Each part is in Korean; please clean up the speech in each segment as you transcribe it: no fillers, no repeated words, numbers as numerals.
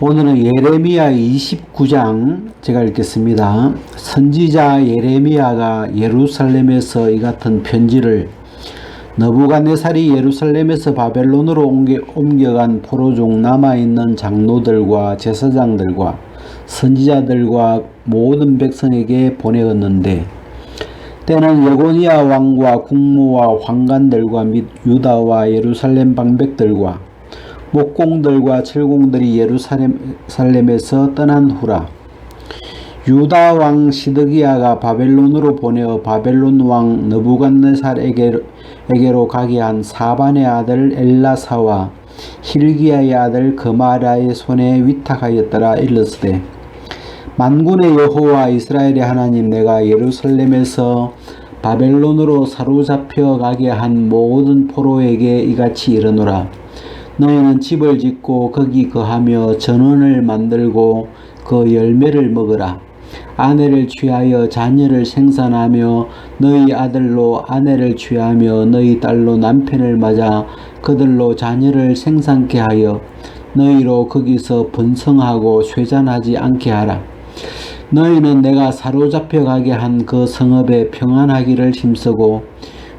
오늘은 예레미야 29장 제가 읽겠습니다. 선지자 예레미야가 예루살렘에서 이 같은 편지를 느부갓네살이 예루살렘에서 바벨론으로 옮겨간 포로 중 남아있는 장로들과 제사장들과 선지자들과 모든 백성에게 보내었는데, 때는 여고니야 왕과 국무와 황관들과 및 유다와 예루살렘 방백들과 목공들과 철공들이 예루살렘에서 떠난 후라. 유다 왕 시드기야가 바벨론으로 보내어 바벨론 왕 느부갓네살에게로 가게 한 사반의 아들 엘라사와 힐기야의 아들 그마랴의 손에 위탁하였더라. 일렀으되, 만군의 여호와 이스라엘의 하나님, 내가 예루살렘에서 바벨론으로 사로잡혀 가게 한 모든 포로에게 이같이 이르노라. 너희는 집을 짓고 거기 거하며 전원을 만들고 그 열매를 먹으라. 아내를 취하여 자녀를 생산하며 너희 아들로 아내를 취하며 너희 딸로 남편을 맞아 그들로 자녀를 생산케 하여 너희로 거기서 번성하고 쇠잔하지 않게 하라. 너희는 내가 사로잡혀 가게 한 그 성읍에 평안하기를 힘쓰고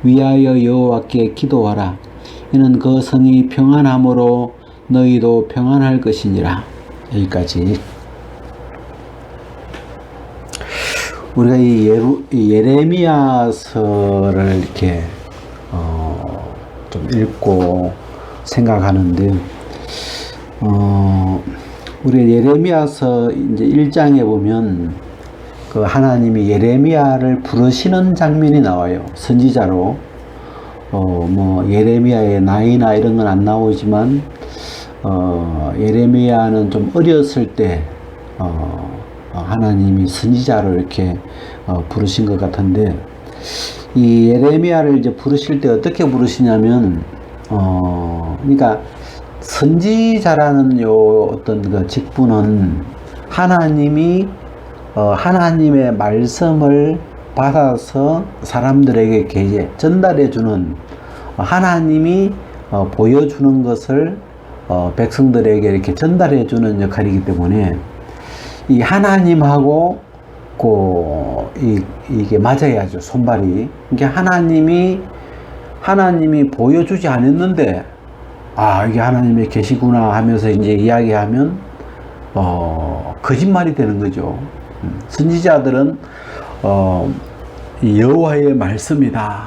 위하여 여호와께 기도하라. 이는 그 성이 평안함으로 너희도 평안할 것이니라. 여기까지. 우리가 이 예레미야서를 이렇게 좀 읽고 생각하는데, 우리 예레미야서 이제 1장에 보면 그 하나님이 예레미야를 부르시는 장면이 나와요. 선지자로. 예레미야의 나이나 이런 건 안 나오지만, 예레미야는 좀 어렸을 때, 하나님이 선지자로 이렇게, 부르신 것 같은데, 이 예레미야를 이제 부르실 때 어떻게 부르시냐면, 그러니까, 선지자라는 어떤 그 직분은 하나님이, 하나님의 말씀을 받아서 사람들에게 이렇게 전달해주는, 하나님이 보여주는 것을 백성들에게 이렇게 전달해주는 역할이기 때문에 이 하나님하고 이게 맞아야죠. 손발이. 이게 하나님이 보여주지 않았는데, 이게 하나님이 계시구나 하면서 이제 이야기하면 거짓말이 되는 거죠. 선지자들은 여호와의 말씀이다.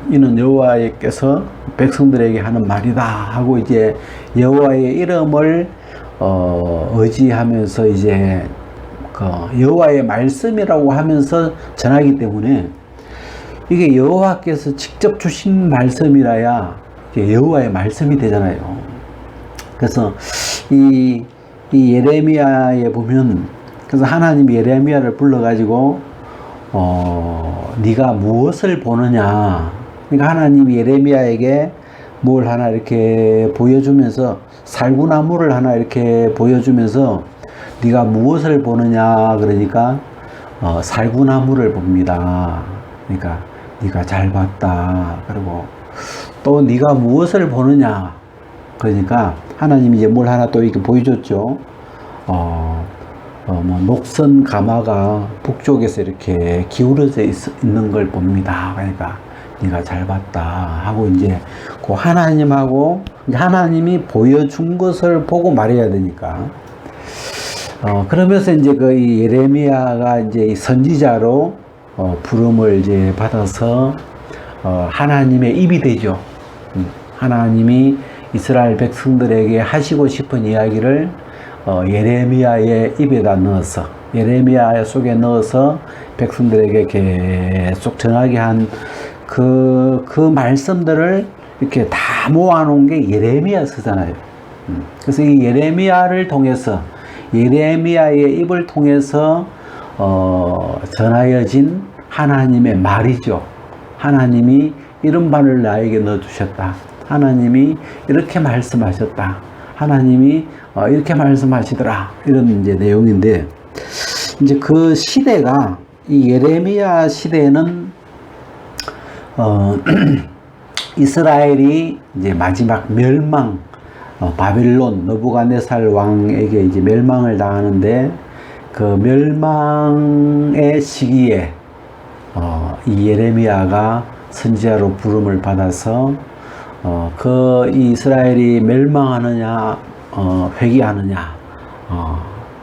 이는 여호와께서 백성들에게 하는 말이다 하고 이제 여호와의 이름을 의지하면서 이제 그 여호와의 말씀이라고 하면서 전하기 때문에 이게 여호와께서 직접 주신 말씀이라야 이게 여호와의 말씀이 되잖아요. 그래서 이 예레미야에 보면, 그래서 하나님이 예레미야를 불러가지고 네가 무엇을 보느냐. 그러니까 하나님이 예레미야에게 뭘 하나 이렇게 보여주면서, 살구나무를 하나 이렇게 보여주면서 네가 무엇을 보느냐. 그러니까 살구나무를 봅니다. 그러니까 네가 잘 봤다. 그리고 또 네가 무엇을 보느냐. 그러니까 하나님이 이제 뭘 하나 또 이렇게 보여줬죠. 녹선 가마가 북쪽에서 이렇게 기울어져 있는 걸 봅니다. 그러니까 네가 잘 봤다 하고 이제 그 하나님이 보여준 것을 보고 말해야 되니까. 그러면서 이제 그 예레미야가 이제 이 선지자로 부름을 이제 받아서 하나님의 입이 되죠. 하나님이 이스라엘 백성들에게 하시고 싶은 이야기를 예레미야의 입에다 넣어서, 예레미야 속에 넣어서 백성들에게 계속 전하게 한 그 말씀들을 이렇게 다 모아놓은 게 예레미야서잖아요. 그래서 이 예레미야를 통해서, 예레미야의 입을 통해서 전하여진 하나님의 말이죠. 하나님이 이런 말을 나에게 넣어주셨다. 하나님이 이렇게 말씀하셨다. 하나님이 이렇게 말씀하시더라. 이런 이제 내용인데, 이제 그 시대가, 이 예레미야 시대에는 이스라엘이 이제 마지막 멸망, 바벨론 느부갓네살 왕에게 이제 멸망을 당하는데 그 멸망의 시기에 이 예레미야가 선지자로 부름을 받아서 그 이스라엘이 멸망하느냐 회개하느냐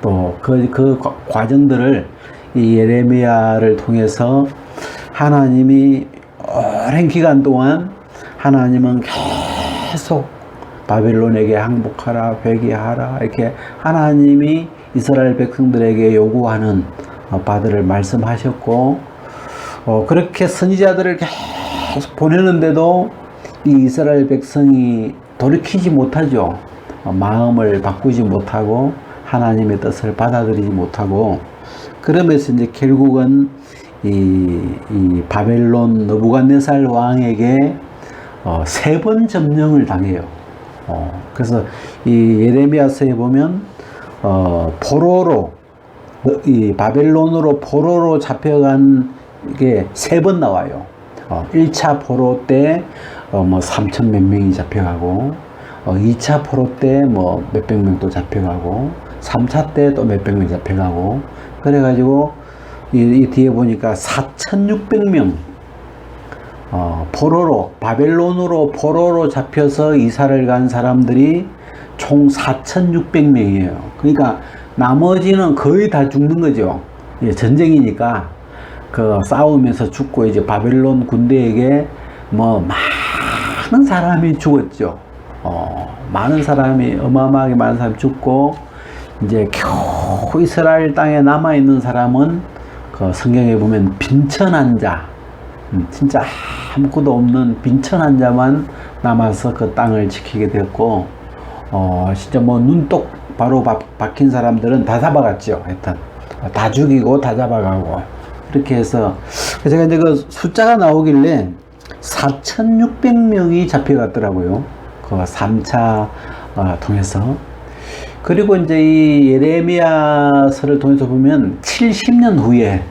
또 그 과정들을 이 예레미야를 통해서 하나님이 오랜 기간 동안 하나님은 계속 바벨론에게 항복하라 회개하라 이렇게 하나님이 이스라엘 백성들에게 요구하는 바들을 말씀하셨고 그렇게 선지자들을 계속 보내는데도 이 이스라엘 백성이 돌이키지 못하죠. 마음을 바꾸지 못하고 하나님의 뜻을 받아들이지 못하고 그러면서 이제 결국은 이 바벨론 느부갓네살 왕에게 3번 점령을 당해요. 그래서 이 예레미야서에 보면 포로로 이 바벨론으로 포로로 잡혀간 게 3번 나와요. 1차 포로 때 뭐 3천 몇 명이 잡혀가고 2차 포로 때 뭐 몇백 명 또 잡혀가고 3차 때 또 몇백 명 잡혀가고 그래가지고 이 뒤에 보니까 4,600명 포로로 바벨론으로 포로로 잡혀서 이사를 간 사람들이 총 4,600명이에요. 그러니까 나머지는 거의 다 죽는 거죠. 전쟁이니까 그 싸우면서 죽고 이제 바벨론 군대에게 뭐 많은 사람이 죽었죠. 많은 사람이 어마어마하게 많은 사람이 죽고 이제 겨우 이스라엘 땅에 남아 있는 사람은 그 성경에 보면 빈천한 자, 진짜 아무것도 없는 빈천한 자만 남아서 그 땅을 지키게 되었고, 진짜 뭐 눈 똑바로 박힌 사람들은 다 잡아갔죠. 하여튼 다 죽이고 다 잡아가고 이렇게 해서 제가 이제 그 숫자가 나오길래 4,600명이 잡혀갔더라고요. 그 3차 통해서. 그리고 이제 이 예레미야서를 통해서 보면 70년 후에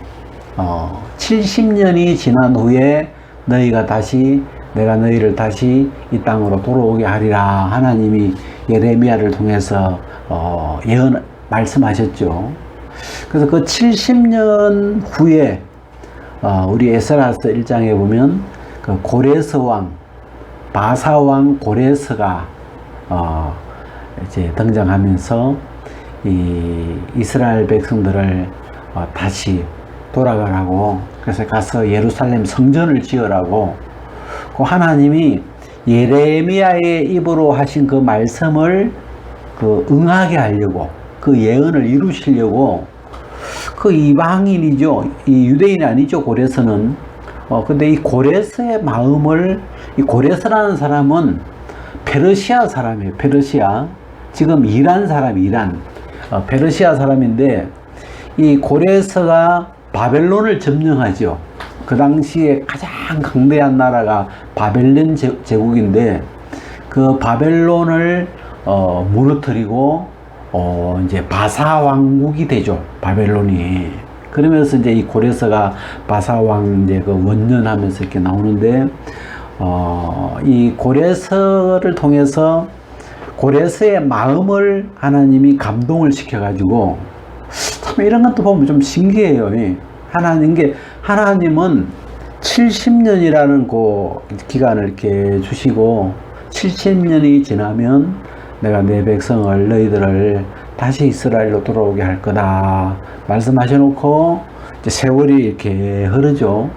70년이 지난 후에 너희가 다시 내가 너희를 다시 이 땅으로 돌아오게 하리라 하나님이 예레미야를 통해서 예언 말씀하셨죠. 그래서 그 70년 후에 우리 에스라서 1장에 보면 그 고레스 왕 바사 왕 고레스가 이제 등장하면서 이 이스라엘 백성들을 다시 돌아가라고 그래서 가서 예루살렘 성전을 지으라고 그 하나님이 예레미야의 입으로 하신 그 말씀을 그 응하게 하려고 그 예언을 이루시려고 그 이방인이죠. 이 유대인이 아니죠. 고레스는. 근데 이 고레스의 마음을 이 고레스라는 사람은 페르시아 사람이에요. 페르시아. 지금 이란 사람 이란. 페르시아 사람인데 이 고레스가 바벨론을 점령하죠. 그 당시에 가장 강대한 나라가 바벨론 제국인데 그 바벨론을 무너뜨리고 이제 바사 왕국이 되죠. 바벨론이. 그러면서 이제 이 고레스가 바사 왕 이제 그 원년하면서 이렇게 나오는데 이 고레스를 통해서 고레스의 마음을 하나님이 감동을 시켜가지고 참 이런 것도 보면 좀 신기해요. 하나님은 70년이라는 그 기간을 이렇게 주시고 70년이 지나면 내가 내 백성을 너희들을 다시 이스라엘로 돌아오게 할 거다 말씀하셔놓고 이제 세월이 이렇게 흐르죠.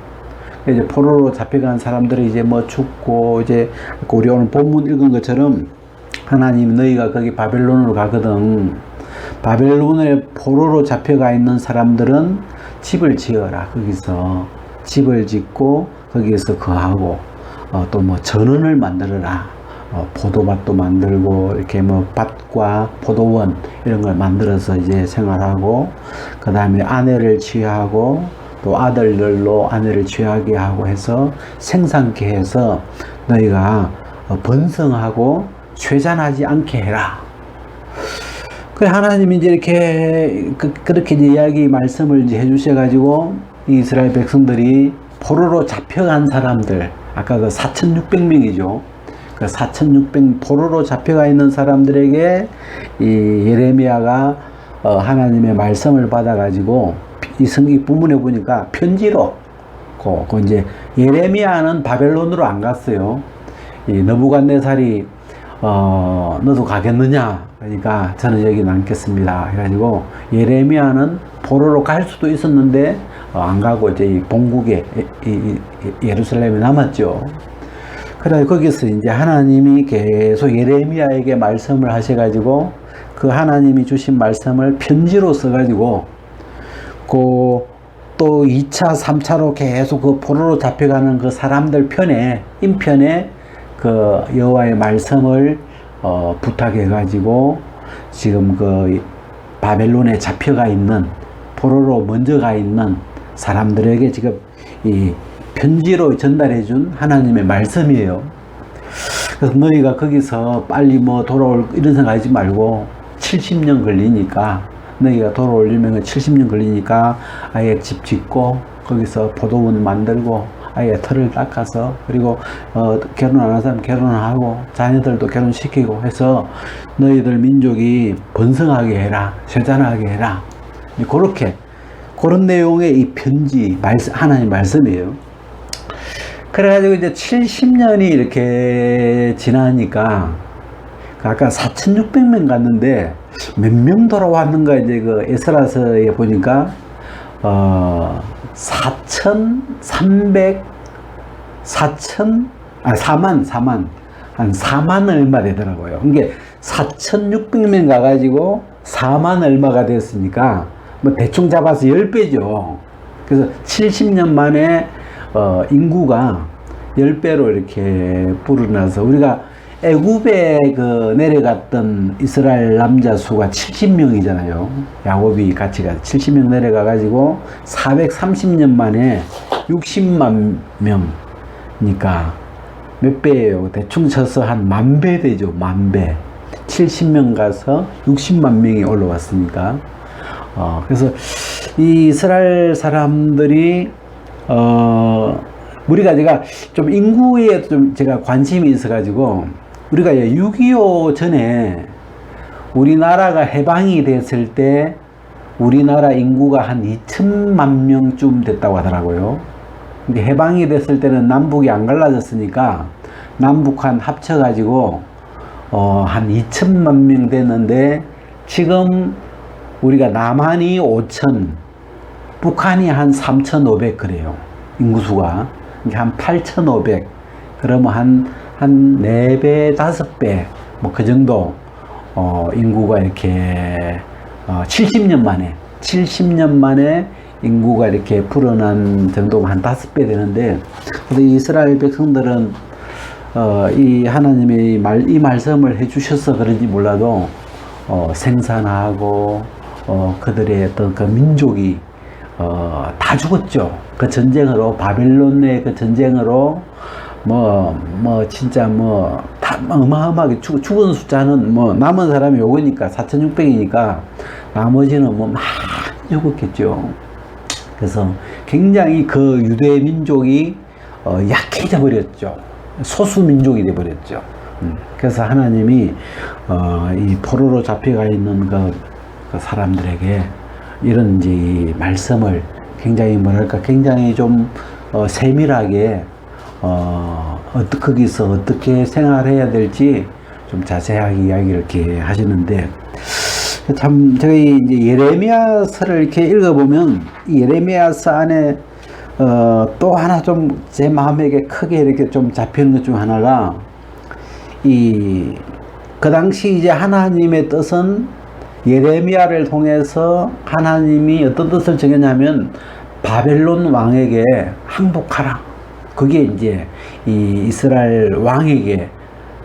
이제 포로로 잡혀간 사람들이 이제 뭐 죽고 이제 우리 오늘 본문 읽은 것처럼 하나님 너희가 거기 바벨론으로 가거든. 바벨론에 포로로 잡혀가 있는 사람들은 집을 지어라. 거기서 집을 짓고 거기에서 거하고 또 뭐 전원을 만들어라. 포도밭도 만들고 이렇게 뭐 밭과 포도원 이런 걸 만들어서 이제 생활하고 그 다음에 아내를 취하고 또 아들들로 아내를 취하게 하고 해서 생산케 해서 너희가 번성하고 쇠잔하지 않게 해라. 그 하나님이 이제 이렇게 그렇게 이제 이야기 말씀을 이제 해주셔가지고 이스라엘 백성들이 포로로 잡혀간 사람들 아까 그 4,600명이죠. 그 4,600 포로로 잡혀가 있는 사람들에게 이 예레미야가 하나님의 말씀을 받아가지고 이 성경 본문에 보니까 편지로 그 이제 예레미야는 바벨론으로 안 갔어요. 이 느부갓네살이 너도 가겠느냐? 그러니까 저는 여기 남겠습니다. 해가지고 예레미야는 포로로 갈 수도 있었는데 안 가고 이제 이 본국에 예루살렘에 남았죠. 그래 거기서 이제 하나님이 계속 예레미야에게 말씀을 하셔가지고 그 하나님이 주신 말씀을 편지로 써가지고 또 2차, 3차로 계속 그 포로로 잡혀가는 그 사람들 편에 인편에 그 여호와의 말씀을 부탁해가지고 지금 그 바벨론에 잡혀가 있는 포로로 먼저 가 있는 사람들에게 지금 이 편지로 전달해준 하나님의 말씀이에요. 그래서 너희가 거기서 빨리 뭐 돌아올 이런 생각하지 말고 70년 걸리니까 너희가 돌아오려면 70년 걸리니까 아예 집 짓고 거기서 포도원 만들고 아예 틀을 닦아서 그리고 결혼 안 한 사람 결혼하고 자녀들도 결혼시키고 해서 너희들 민족이 번성하게 해라, 세잔하게 해라. 그런 내용의 이 편지 하나님 말씀이에요. 그래가지고 이제 70년이 이렇게 지나니까 아까 4,600명 갔는데 몇 명 돌아왔는가 이제 그 에스라서에 보니까 4만 한 4만 얼마 되더라고요. 이게 4,600명 가가지고 4만 얼마가 됐으니까 뭐 대충 잡아서 10배죠. 그래서 70년 만에 인구가 10배로 이렇게 불어나서 우리가 애굽에 그 내려갔던 이스라엘 남자 수가 70명이잖아요. 야곱이 같이 가서 70명 내려가 가지고 430년 만에 60만 명이니까 몇 배예요? 대충 쳐서 한 10,000배 되죠. 10,000배. 70명 가서 60만 명이 올라왔으니까. 그래서 이 이스라엘 사람들이 우리가 제가 좀 인구에 좀 제가 관심이 있어가지고 우리가 6.25 전에 우리나라가 해방이 됐을 때 우리나라 인구가 한 2천만 명쯤 됐다고 하더라고요. 근데 해방이 됐을 때는 남북이 안 갈라졌으니까 남북한 합쳐가지고 한 2천만 명 됐는데 지금 우리가 남한이 5천, 북한이 한 3,500 그래요. 인구수가. 한 8,500. 그러면 한 4배, 5배, 뭐 그 정도, 인구가 이렇게, 70년 만에 인구가 이렇게 불어난 정도가 한 5배 되는데, 근데 이스라엘 백성들은, 이 하나님의 이 말씀을 해주셔서 그런지 몰라도, 생산하고, 그들의 어떤 그 민족이, 다 죽었죠. 그 전쟁으로, 바벨론의 그 전쟁으로, 진짜 다 어마어마하게 죽은 숫자는 남은 사람이 요거니까, 4,600이니까, 나머지는 많이 죽었겠죠. 그래서 굉장히 그 유대 민족이, 약해져 버렸죠. 소수 민족이 돼 버렸죠. 그래서 하나님이, 이 포로로 잡혀가 있는 그 사람들에게 이런 이제 말씀을 굉장히 좀 세밀하게 거기서 어떻게 생활해야 될지 좀 자세하게 이야기를 이렇게 하시는데 참 저희 이제 예레미야서를 이렇게 읽어보면 이 예레미야서 안에 또 하나 좀 제 마음에게 크게 이렇게 좀 잡히는 것 중 하나가 그 당시 이제 하나님의 뜻은 예레미야를 통해서 하나님이 어떤 뜻을 정했냐면 바벨론 왕에게 항복하라. 그게 이제 이 이스라엘 왕에게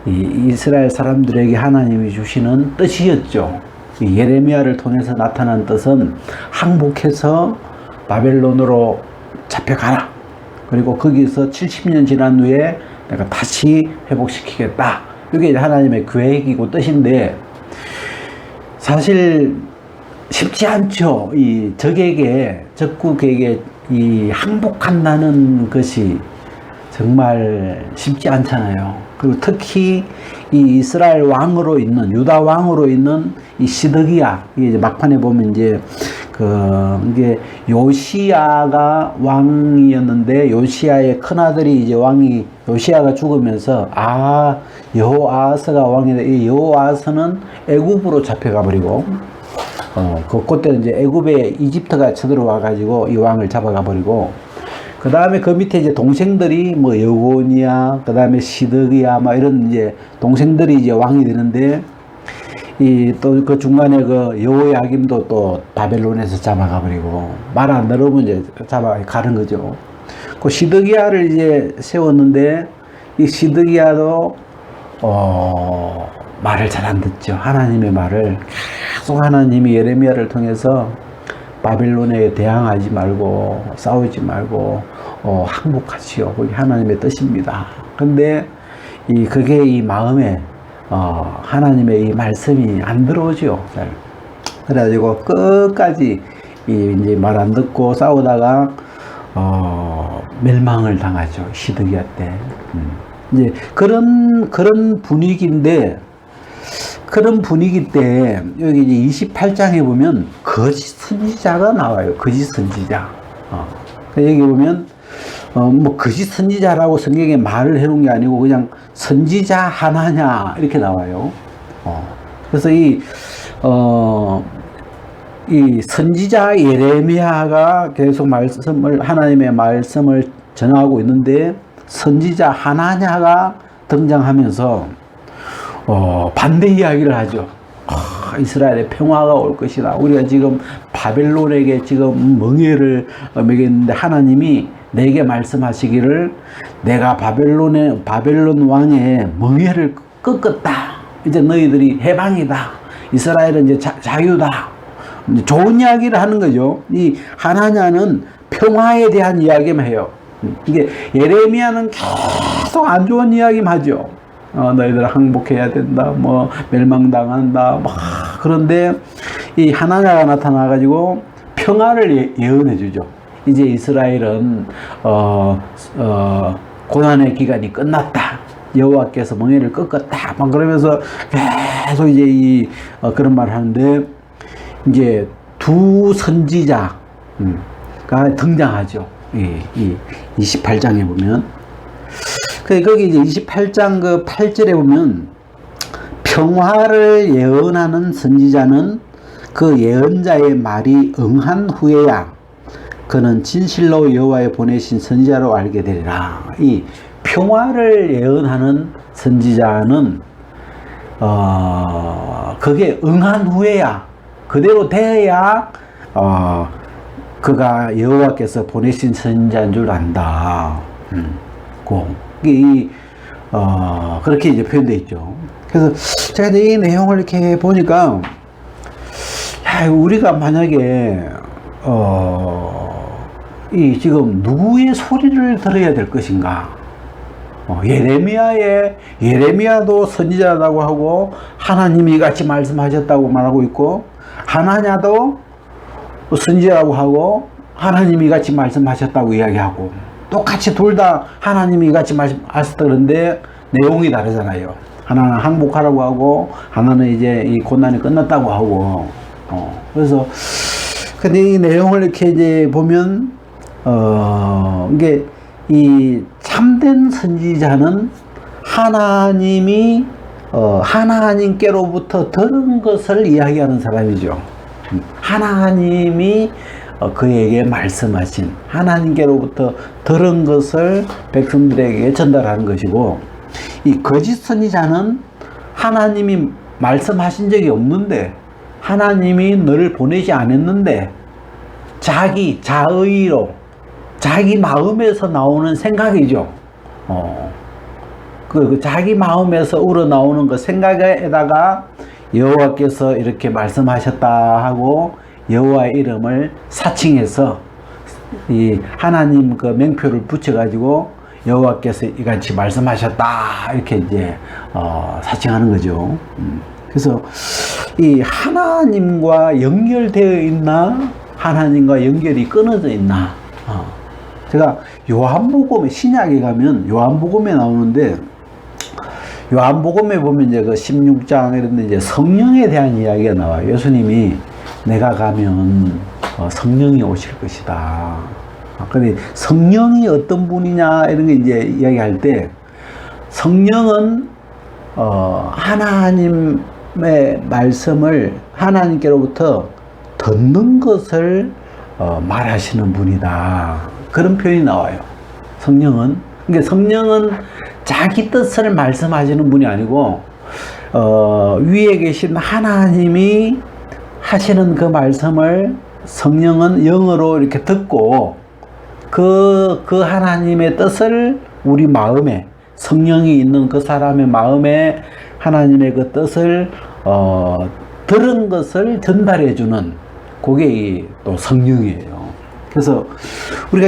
이 이스라엘 사람들에게 하나님이 주시는 뜻이었죠. 이 예레미야를 통해서 나타난 뜻은 항복해서 바벨론으로 잡혀가라. 그리고 거기서 70년 지난 후에 내가 다시 회복시키겠다. 이게 하나님의 계획이고 뜻인데 사실 쉽지 않죠. 이 적국에게 이 항복한다는 것이 정말 쉽지 않잖아요. 그리고 특히 이 이스라엘 왕으로 있는, 유다 왕으로 있는 이 시드기야, 이게 이제 막판에 보면 이제 이게 요시야가 왕이었는데, 요시야의 큰아들이 이제 요시야가 죽으면서, 여호아스가 왕이다. 이 여호아스는 애굽으로 잡혀가 버리고, 그때는 이제 애굽에 이집트가 쳐들어와 가지고 이 왕을 잡아가 버리고, 그 다음에 그 밑에 이제 동생들이 뭐 여고니야, 그 다음에 시드기야, 막 이런 이제 동생들이 이제 왕이 되는데, 또 그 중간에 그 여호야김도 또 바벨론에서 잡아가 버리고, 말 안 들으면 이제 가는 거죠. 그 시드기야를 이제 세웠는데, 이 시드기야도 말을 잘 안 듣죠. 하나님의 말을 계속 하나님이 예레미야를 통해서 바벨론에 대항하지 말고 싸우지 말고 항복하시오. 그게 하나님의 뜻입니다. 근데 그게 이 마음에 하나님의 이 말씀이 안 들어오죠. 그래가지고 끝까지 이제 말 안 듣고 싸우다가 멸망을 당하죠. 시드기야 때. 이제 그런 분위기인데, 그런 분위기 때 여기 이제 28장에 보면 거짓 선지자가 나와요. 거짓 선지자. 여기 보면 뭐 거짓 선지자라고 성경에 말을 해놓은 게 아니고 그냥 선지자 하나냐 이렇게 나와요. 그래서 이 선지자 예레미야가 계속 하나님의 말씀을 전하고 있는데, 선지자 하나냐가 등장하면서 반대 이야기를 하죠. 이스라엘의 평화가 올 것이다. 우리가 지금 바벨론에게 지금 멍에를 먹였는데 하나님이 내게 말씀하시기를, 내가 바벨론 왕의 멍에를 꺾었다. 이제 너희들이 해방이다. 이스라엘은 이제 자유다. 이제 좋은 이야기를 하는 거죠. 이 하나냐는 평화에 대한 이야기만 해요. 이게 예레미야는 계속 안 좋은 이야기만 하죠. 너희들 항복해야 된다, 뭐 멸망당한다, 막. 그런데 이 하나냐가 나타나 가지고 평화를 예언해 주죠. 이제 이스라엘은 고난의 기간이 끝났다. 여호와께서 멍에를 꺾었다. 막 그러면서 계속 이제 그런 말을 하는데, 이제 두 선지자가 등장하죠. 이 28장에 보면. 거기 이제 28장 그 8절에 보면, 평화를 예언하는 선지자는 그 예언자의 말이 응한 후에야 그는 진실로 여호와의 보내신 선지자로 알게 되리라. 이 평화를 예언하는 선지자는 그게 응한 후에야, 그대로 돼야 그가 여호와께서 보내신 선지자인 줄 안다. 그렇게 이제 표현되어 있죠. 그래서 제가 이 내용을 이렇게 보니까, 우리가 만약에 지금 누구의 소리를 들어야 될 것인가? 예레미야도 선지자라고 하고 하나님이 같이 말씀하셨다고 말하고 있고, 하나냐도 선지자라고 하고 하나님이 같이 말씀하셨다고 이야기하고, 똑같이 둘 다 하나님이 같이 말씀하셨다는데 내용이 다르잖아요. 하나는 항복하라고 하고 하나는 이제 이 고난이 끝났다고 하고. 그래서 근데 이 내용을 이렇게 이제 보면 이게 이 참된 선지자는 하나님이 하나님께로부터 들은 것을 이야기하는 사람이죠. 하나님이 그에게 말씀하신, 하나님께로부터 들은 것을 백성들에게 전달하는 것이고, 이 거짓 선지자는 하나님이 말씀하신 적이 없는데, 하나님이 너를 보내지 않았는데 자기 자의로, 자기 마음에서 나오는 생각이죠. 그 자기 마음에서 우러나오는 그 생각에다가 여호와께서 이렇게 말씀하셨다 하고 여호와의 이름을 사칭해서 이 하나님 그 명표를 붙여가지고 여호와께서 이같이 말씀하셨다 이렇게 이제 사칭하는 거죠. 그래서 이 하나님과 연결되어 있나, 하나님과 연결이 끊어져 있나. 제가 요한복음에, 신약에 가면 요한복음에 나오는데 요한복음에 보면 이제 그 16장 이런 데 이제 성령에 대한 이야기가 나와요. 예수님이 내가 가면 성령이 오실 것이다. 근데 성령이 어떤 분이냐 이런 게 이제 이야기할 때 성령은 하나님의 말씀을 하나님께로부터 듣는 것을 말하시는 분이다. 그런 표현이 나와요. 성령은. 그러니까 성령은 자기 뜻을 말씀하시는 분이 아니고 위에 계신 하나님이 하시는 그 말씀을 성령은 영어로 이렇게 듣고 그 하나님의 뜻을 우리 마음에 성령이 있는 그 사람의 마음에 하나님의 그 뜻을 들은 것을 전달해 주는 그게 또 성령이에요. 그래서 우리가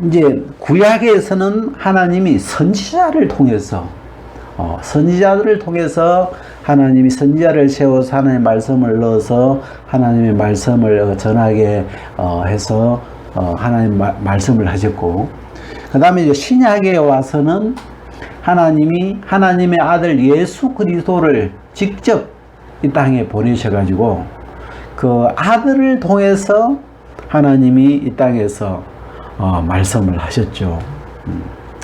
이제 구약에서는 하나님이 선지자를 통해서 선지자들을 통해서 하나님이 선지자를 세워서 하나님의 말씀을 넣어서 하나님의 말씀을 전하게 해서 하나님 말씀을 하셨고, 그 다음에 이제 신약에 와서는 하나님이 하나님의 아들 예수 그리스도를 직접 이 땅에 보내셔가지고 그 아들을 통해서 하나님이 이 땅에서 말씀을 하셨죠.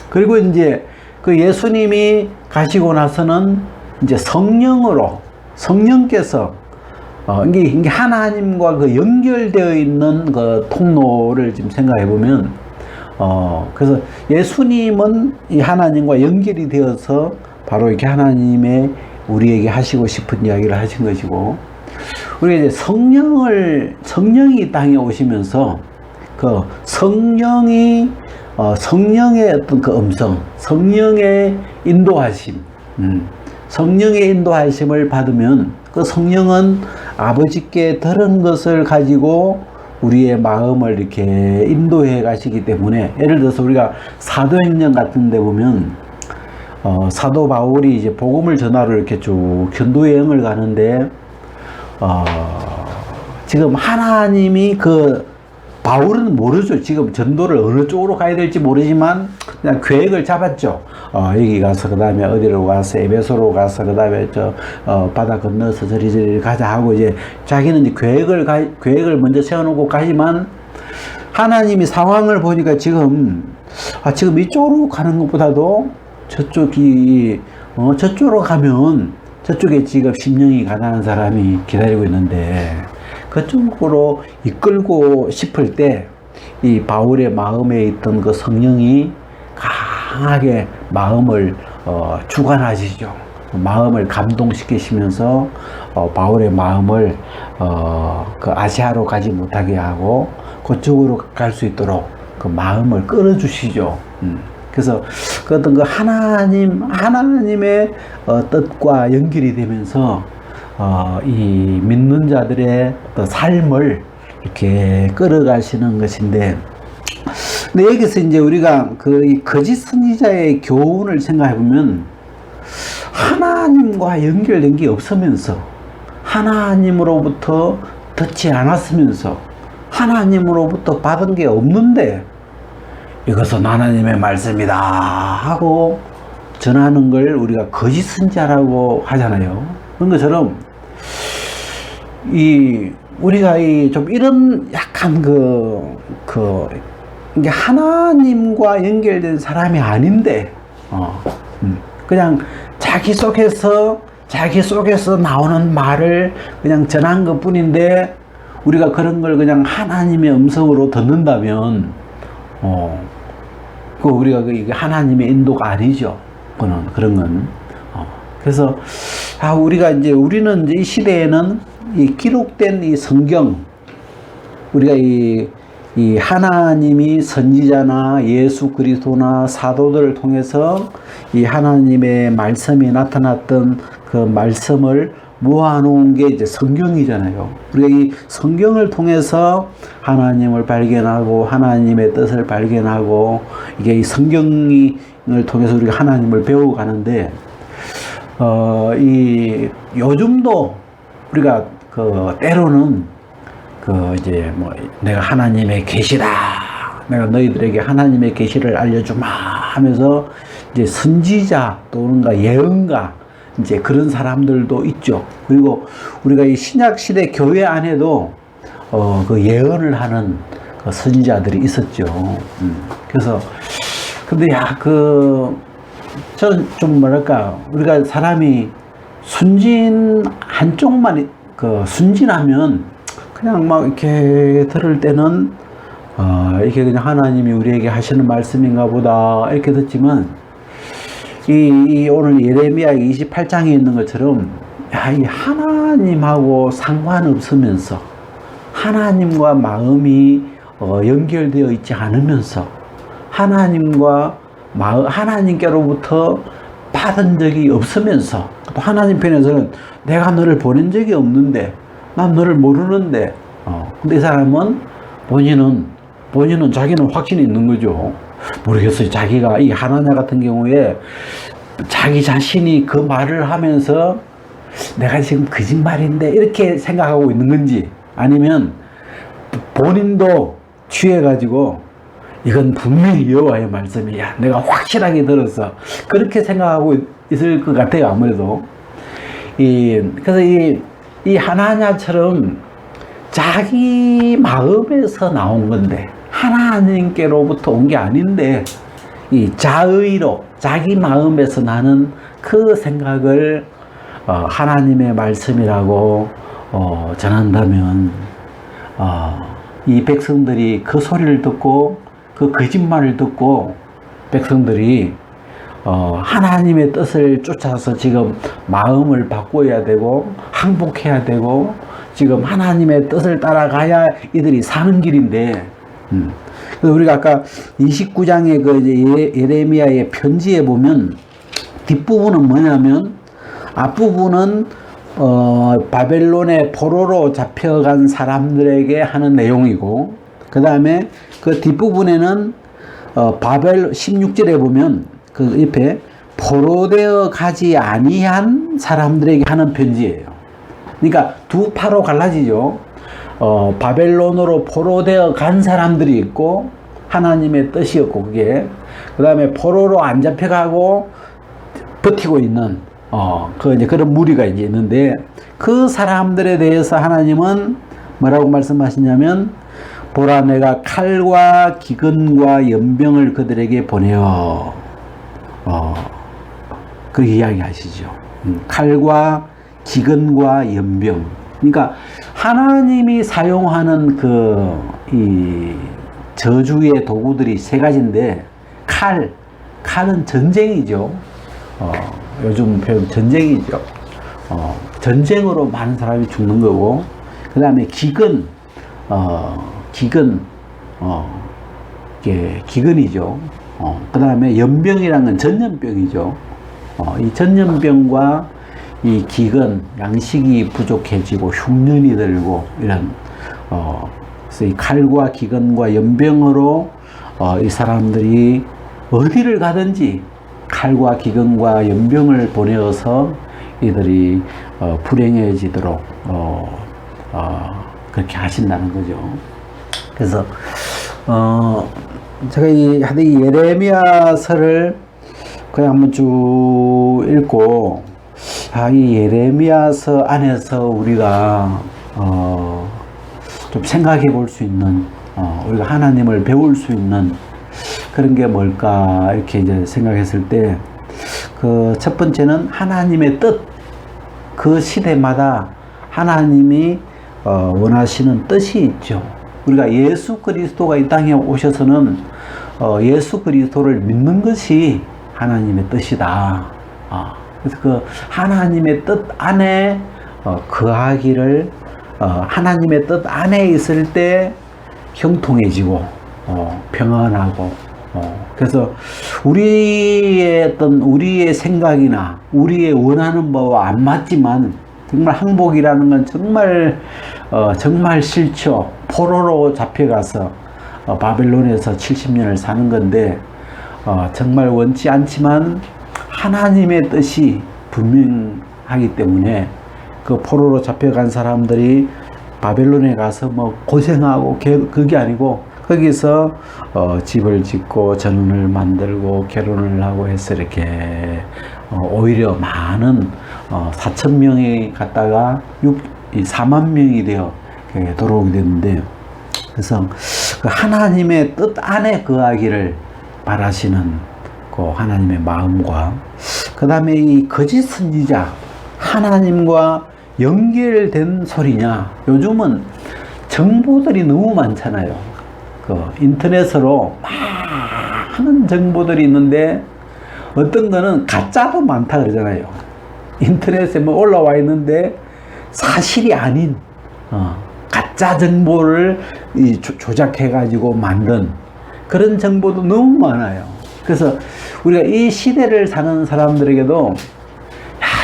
그리고 이제 그 예수님이 가시고 나서는 이제 성령께서 이게 하나님과 그 연결되어 있는 그 통로를 지금 생각해 보면 그래서 예수님은 이 하나님과 연결이 되어서 바로 이렇게 하나님의 우리에게 하시고 싶은 이야기를 하신 것이고, 우리가 이제 성령이 이 땅에 오시면서 그 성령의 어떤 그 음성, 성령의 인도하심, 성령의 인도하심을 받으면 그 성령은 아버지께 들은 것을 가지고 우리의 마음을 이렇게 인도해 가시기 때문에, 예를 들어서 우리가 사도행전 같은 데 보면 사도 바울이 이제 복음을 전하러 이렇게 쭉 전도 여행을 가는데 지금 하나님이 바울은 모르죠. 지금 전도를 어느 쪽으로 가야 될지 모르지만 그냥 계획을 잡았죠. 여기 가서 그 다음에 어디로 가서 에베소로 가서 그 다음에 바다 건너서 저리 가자 하고 이제 자기는 이제 계획을 먼저 세워놓고 가지만 하나님이 상황을 보니까 지금 이쪽으로 가는 것보다도 저쪽으로 가면 저쪽에 지금 심령이 가난한 사람이 기다리고 있는데 그쪽으로 이끌고 싶을 때 이 바울의 마음에 있던 그 성령이 강하게 마음을 주관하시죠. 마음을 감동시키시면서 바울의 마음을 그 아시아로 가지 못하게 하고 그쪽으로 갈 수 있도록 그 마음을 끌어주시죠. 그래서 그 어떤 그 하나님의 뜻과 연결이 되면서 이 믿는 자들의 어떤 삶을 이렇게 끌어가시는 것인데, 근데 여기서 이제 우리가 이 거짓 선지자의 교훈을 생각해 보면 하나님과 연결된 게 없으면서 하나님으로부터 듣지 않았으면서 하나님으로부터 받은 게 없는데 이것은 하나님의 말씀이다 하고 전하는 걸 우리가 거짓 선지자라고 하잖아요. 그런 것처럼 우리가 좀 이런 약간 이게 하나님과 연결된 사람이 아닌데 그냥 자기 속에서 나오는 말을 그냥 전한 것 뿐인데 우리가 그런 걸 그냥 하나님의 음성으로 듣는다면 우리가 이게 하나님의 인도가 아니죠. 그런 건. 그래서 우리는 이제 이 시대에는 이 기록된 이 성경, 우리가 이 하나님이 선지자나 예수 그리스도나 사도들을 통해서 이 하나님의 말씀이 나타났던 그 말씀을 모아놓은 게 이제 성경이잖아요. 우리가 이 성경을 통해서 하나님을 발견하고 하나님의 뜻을 발견하고 이게 이 성경을 통해서 우리가 하나님을 배워가는데 요즘도 우리가 때로는 이제 내가 하나님의 계시다, 내가 너희들에게 하나님의 계시를 알려주마 하면서 이제 선지자 또는가 예언가 이제 그런 사람들도 있죠. 그리고 우리가 이 신약 시대 교회 안에도 그 예언을 하는 그 선지자들이 있었죠. 그래서 근데 저는 좀 뭐랄까 우리가 사람이 순진 한쪽만 순진하면 그냥 막 이렇게 들을 때는 이게 그냥 하나님이 우리에게 하시는 말씀인가 보다 이렇게 듣지만 오늘 예레미야 28장에 있는 것처럼 이 하나님하고 상관없으면서 하나님과 마음이 연결되어 있지 않으면서 하나님께로부터 받은 적이 없으면서 또 하나님 편에서는 내가 너를 보낸 적이 없는데 난 너를 모르는데 근데 이 사람은 본인은 자기는 확신이 있는 거죠. 모르겠어요. 자기가 이 하나냐 같은 경우에 자기 자신이 그 말을 하면서 내가 지금 거짓말인데 이렇게 생각하고 있는 건지 아니면 본인도 취해가지고 이건 분명히 여호와의 말씀이야. 내가 확실하게 들어서 그렇게 생각하고 있을 것 같아요. 아무래도 그래서 이 하나냐처럼 자기 마음에서 나온 건데 하나님께로부터 온 게 아닌데 이 자의로 자기 마음에서 나는 그 생각을 하나님의 말씀이라고 전한다면 이 백성들이 그 소리를 듣고 그 거짓말을 듣고 백성들이 하나님의 뜻을 쫓아서 지금 마음을 바꿔야 되고 항복해야 되고 지금 하나님의 뜻을 따라가야 이들이 사는 길인데 그래서 우리가 아까 29장의 그 이제 예레미야의 편지에 보면 뒷부분은 뭐냐면 앞부분은 바벨론의 포로로 잡혀간 사람들에게 하는 내용이고 그 다음에 그 뒷부분에는 16절에 보면 그 옆에 포로되어 가지 아니한 사람들에게 하는 편지예요. 그러니까 두 파로 갈라지죠. 바벨론으로 포로되어 간 사람들이 있고 하나님의 뜻이었고 그게 그 다음에 포로로 안 잡혀가고 버티고 있는 이제 그런 무리가 이제 있는데 그 사람들에 대해서 하나님은 뭐라고 말씀하시냐면 보라 내가 칼과 기근과 연병을 그들에게 보내어 그 이야기 하시죠. 칼과 기근과 연병. 그러니까 하나님이 사용하는 이 저주의 도구들이 세 가지인데 칼은 전쟁이죠. 요즘 표현 전쟁이죠. 전쟁으로 많은 사람이 죽는 거고 그 다음에 기근이죠. 그 다음에 연병이라는 건 전염병이죠. 이 전염병과 이 기근, 양식이 부족해지고 흉년이 들고 이런 그래서 이 칼과 기근과 연병으로 이 사람들이 어디를 가든지 칼과 기근과 연병을 보내어서 이들이 불행해지도록 그렇게 하신다는 거죠. 그래서 제가 이 예레미야서를 그냥 한번 쭉 읽고 이 예레미야서 안에서 우리가 좀 생각해 볼 수 있는 우리가 하나님을 배울 수 있는 그런 게 뭘까 이렇게 이제 생각했을 때 그 첫 번째는 하나님의 뜻, 그 시대마다 하나님이 원하시는 뜻이 있죠. 우리가 예수 그리스도가 이 땅에 오셔서는 예수 그리스도를 믿는 것이 하나님의 뜻이다. 그래서 그 하나님의 뜻 안에 거하기를 하나님의 뜻 안에 있을 때 형통해지고 평안하고 그래서 우리의 생각이나 우리의 원하는 바와 안 맞지만 정말 항복이라는 건 정말 싫죠. 포로로 잡혀가서 바벨론에서 70년을 사는 건데 정말 원치 않지만 하나님의 뜻이 분명하기 때문에 그 포로로 잡혀간 사람들이 바벨론에 가서 뭐 고생하고 그게 아니고 거기서 집을 짓고 전원을 만들고 결혼을 하고 해서 이렇게 오히려 많은 4천 명이 갔다가 4만 명이 되어 돌아오게 됐는데, 그래서 그 하나님의 뜻 안에 거하기를 바라시는 그 하나님의 마음과, 그 다음에 이 거짓 선지자, 하나님과 연결된 소리냐. 요즘은 정보들이 너무 많잖아요. 그 인터넷으로 많은 정보들이 있는데 어떤 거는 가짜도 많다 그러잖아요. 인터넷에 뭐 올라와 있는데 사실이 아닌 가짜 정보를 조작해 가지고 만든 그런 정보도 너무 많아요. 그래서 우리가 이 시대를 사는 사람들에게도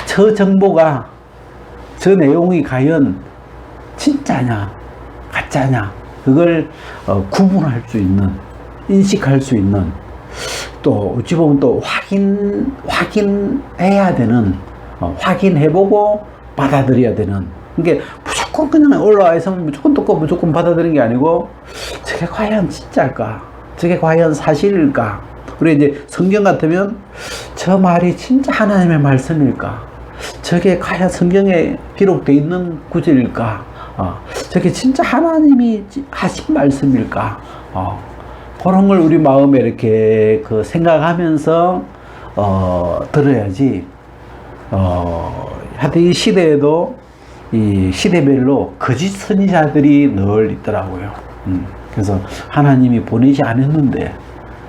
저 정보가, 저 내용이 과연 진짜냐 가짜냐, 그걸 구분할 수 있는, 인식할 수 있는, 또 어찌 보면 또 확인해야 되는, 확인해보고 받아들여야 되는. 그게 무조건 그냥 올라와 있으면 무조건 듣고 무조건 받아들이는 게 아니고, 저게 과연 진짜일까, 저게 과연 사실일까. 우리 이제 성경 같으면 저 말이 진짜 하나님의 말씀일까, 저게 과연 성경에 기록되어 있는 구절일까, 저게 진짜 하나님이 하신 말씀일까, 그런 걸 우리 마음에 이렇게 생각하면서 들어야지. 하여튼 이 시대에도 이 시대별로 거짓 선지자들이 늘 있더라고요. 그래서 하나님이 보내지 않았는데,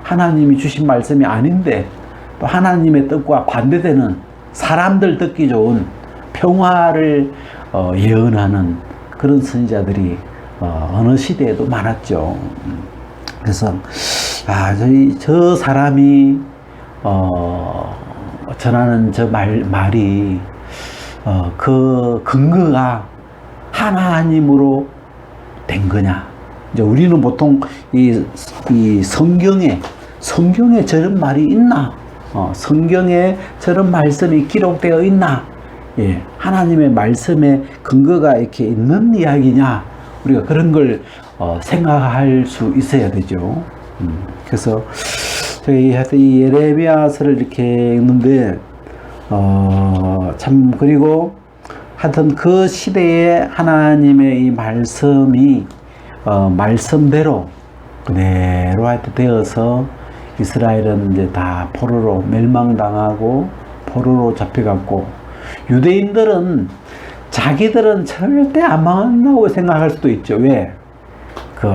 하나님이 주신 말씀이 아닌데, 또 하나님의 뜻과 반대되는, 사람들 듣기 좋은 평화를 예언하는 그런 선지자들이 어느 시대에도 많았죠. 그래서 저 사람이 전하는 저 말이 그 근거가 하나님으로 된 거냐. 이제 우리는 보통 이 성경에 저런 말이 있나? 성경에 저런 말씀이 기록되어 있나? 예, 하나님의 말씀에 근거가 이렇게 있는 이야기냐? 우리가 그런 걸 생각할 수 있어야 되죠. 그래서 저희 하여튼 이 예레미야서를 이렇게 읽는데, 참, 그리고 하여튼 그 시대에 하나님의 이 말씀이 말씀대로 그대로 하여튼 되어서 이스라엘은 이제 다 포로로 멸망당하고 포로로 잡혀갔고, 유대인들은 자기들은 절대 안 망한다고 생각할 수도 있죠. 왜? 그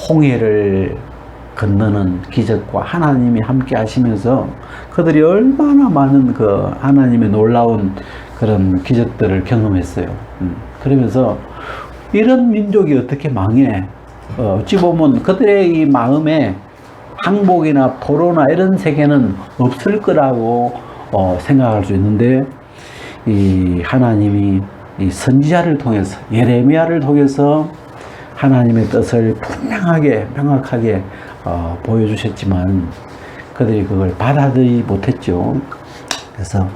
홍해를 건너는 기적과 하나님이 함께 하시면서 그들이 얼마나 많은 그 하나님의 놀라운 그런 기적들을 경험했어요. 그러면서 이런 민족이 어떻게 망해? 어찌 보면 그들의 이 마음에 항복이나 포로나 이런 세계는 없을 거라고 생각할 수 있는데, 이 하나님이 이 선지자를 통해서, 예레미야를 통해서 하나님의 뜻을 분명하게 명확하게 보여주셨지만 그들이 그걸 받아들이지 못했죠. 그래서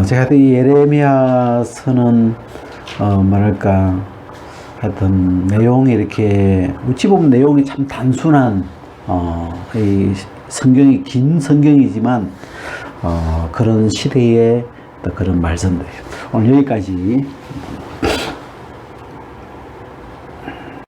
제가 이 예레미야서는 뭐랄까, 하여튼 내용이 이렇게 어찌 보면 내용이 참 단순한 이 성경이 긴 성경이지만 그런 시대의 그런 말씀들이에요. 오늘 여기까지